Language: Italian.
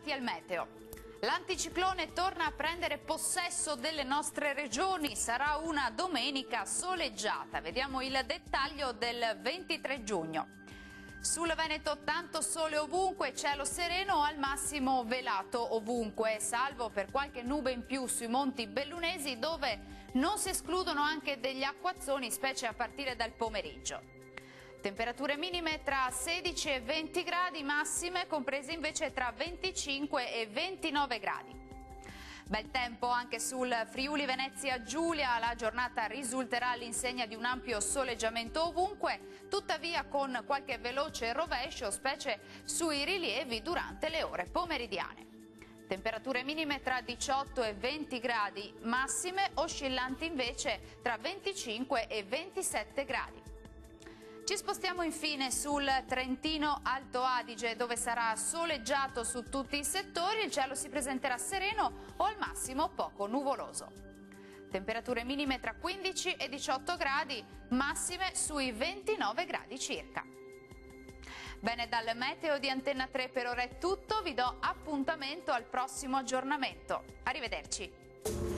Bentrovati al meteo. L'anticiclone torna a prendere possesso delle nostre regioni, sarà una domenica soleggiata. Vediamo il dettaglio del 23 giugno. Sul Veneto tanto sole ovunque, cielo sereno al massimo velato ovunque, salvo per qualche nube in più sui monti bellunesi dove non si escludono anche degli acquazzoni, specie a partire dal pomeriggio. Temperature minime tra 16 e 20 gradi, massime comprese invece tra 25 e 29 gradi. Bel tempo anche sul Friuli Venezia Giulia, la giornata risulterà all'insegna di un ampio soleggiamento ovunque, tuttavia con qualche veloce rovescio, specie sui rilievi durante le ore pomeridiane. Temperature minime tra 18 e 20 gradi, massime oscillanti invece tra 25 e 27 gradi. Ci spostiamo infine sul Trentino Alto Adige, dove sarà soleggiato su tutti i settori, il cielo si presenterà sereno o al massimo poco nuvoloso. Temperature minime tra 15 e 18 gradi, massime sui 29 gradi circa. Bene, dal meteo di Antenna 3 per ora è tutto, vi do appuntamento al prossimo aggiornamento. Arrivederci.